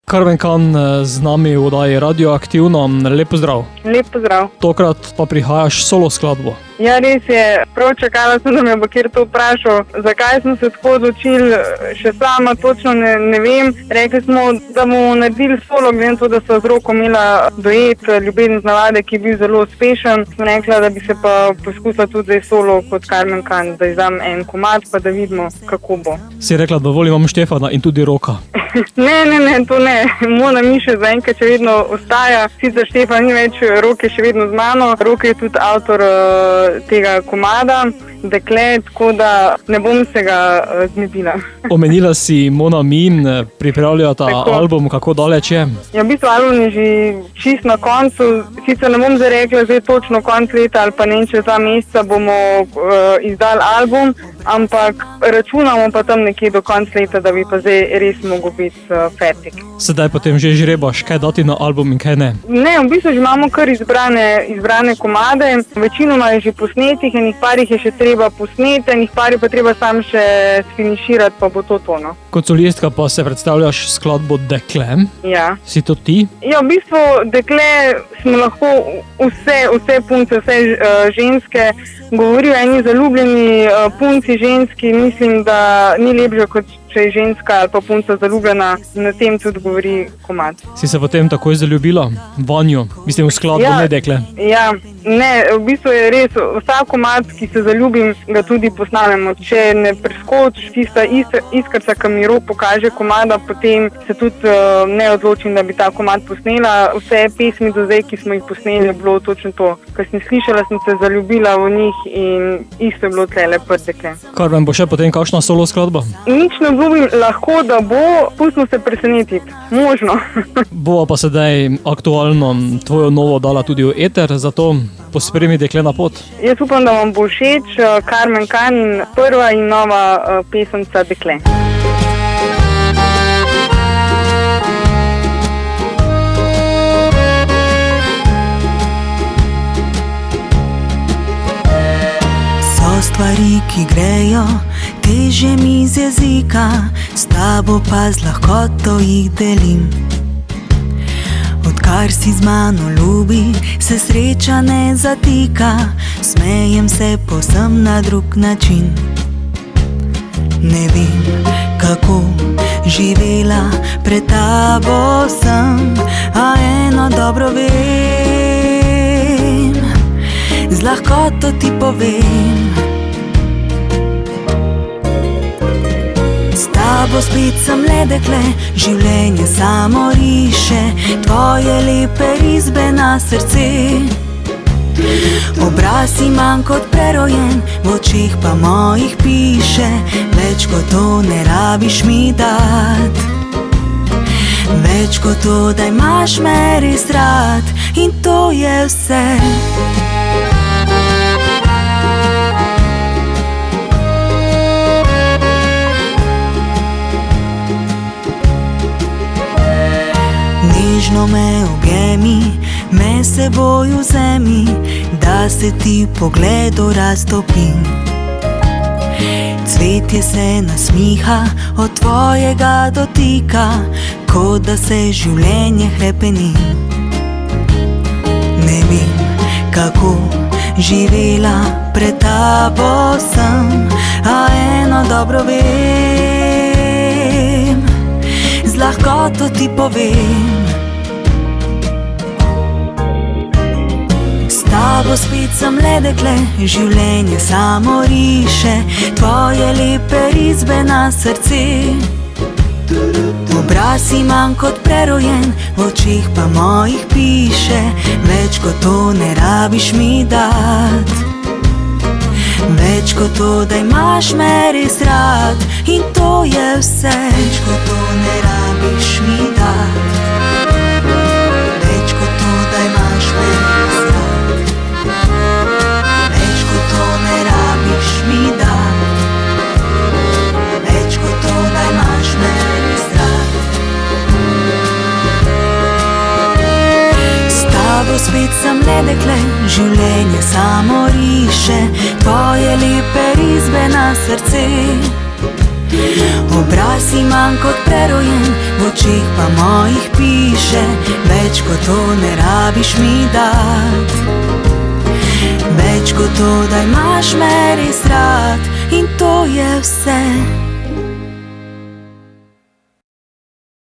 Carmen Kan z nami v oddaji Radioaktivno. Lep pozdrav. Lep pozdrav. Tokrat pa prihajaš solo skladbo. Ja, res je. Prav čakala sem, da me bo kjer to vprašal. Zakaj smo se tako odločili, še sama točno ne vem. Rekli smo, da bomo naredili solo, glede na to, da so z Roko imela duet Ljubezen z navade, ki je bil zelo uspešen. Sem rekla, da bi se pa poskusila tudi zdaj solo kot Carmen Kan, da izdam en komad, pa da vidimo, kako bo. Si rekla, da dovolj imam Štefana in tudi Roka. Ne, to ne. Mona Miše zaenkrat še vedno ostaja. Sicer Štefan ni več, Rok je še vedno z mano. Rok je tudi avtor tega komada, dekle, tako da ne bom se ga znebila. Omenila si Mona Min, pripravljata album, kako daleč je? Ja, v bistvu album je že čist na koncu. Sicer ne bom zdaj rekla, zdaj točno konc leta ali pa ne čez 2 meseca bomo izdali album, ampak računamo pa tam nekje do konc leta, da bi pa zdaj res mogel biti fertik. Sedaj potem že žrebaš, kaj dati na album in kaj ne? Ne, v bistvu že imamo kar izbrane komade. Večinoma je že posnetih, enih parih je še treba posneti, enih parih pa treba sam še sfiniširati, pa bo to tono. Kot solistka pa se predstavljaš skladbo Dekle. Ja. Si to ti? Ja, v bistvu dekle smo lahko vse punce, vse ženske. Govorijo eni zaljubljeni punci ženski, mislim, da ni lepše, kot če je ženska ali pa punca zaljubljena, na tem tudi govori komad. Si se potem takoj zaljubila vanjo? Mislim, v skladbo, ne Dekle. Ja, ne, v bistvu je res, vsak komad, ki se zaljubim, ga tudi posnamemo. Če ne preskoči tista iskrca, ki mi Rok pokaže komada, potem se tudi ne odločim, da bi ta komad posnela. Vse pesmi do zdaj, ki smo jih posneli, je bilo točno to. Ko sem slišala, sem se zaljubila v njih in isto je bilo tlele Dekle. Carmen, bo še potem kakšna solo skladba? Nič ne obljubim, lahko da bo, pustimo se presenetiti. Možno. Bova pa sedaj aktualno tvojo novo dala tudi v eter, zato pospremi Dekle na pot. Jaz upam, da vam bo všeč Carmen Kan, prva in nova pesemca Dekle. Stvari, ki grejo, teže mi z jezika, s tabo pa z lahkoto jih delim. Odkar si z mano ljubi, se sreča ne zatika, smejem se povsem na drug način. Ne vem, kako živela pred tabo sem, a eno dobro vem, z lahkoto ti povem. S tabo spet sem le dekle, življenje samo riše, tvoje lepe risbe na srce. Obraz imam kot prerojen, v očih pa mojih piše, več kot to ne rabiš mi dat. Več kot to, da imaš me res rad, in to je vse. Nežno me objemi, me seboj vzemi, da se ti pogledu raztopim. Cvetje se nasmiha od tvojega dotika, kot da se življenje hrepeni. Ne vem, kako živela pred tabo sem, a eno dobro vem, z lahkoto ti povem. S tabo spet sem le dekle, življenje samo riše, tvoje lepe risbe na srce. Obraz imam kot prerojen, v očih pa mojih piše, več kot to ne rabiš mi dat. Več kot to, da imaš me res rad, in to je vse. Več kot to ne rabiš mi dat, več kot to, da imaš me res rad. Več kot to ne rabiš mi dat, več kot to, da imaš me res rad. S tabo spet sem le dekle, življenje samo riše, tvoje lepe risbe na srce. Obraz imam kot prerojen, v očih pa mojih piše: več kot to ne rabiš mi dat. Več kot to, da imaš me res rad, in to je vse.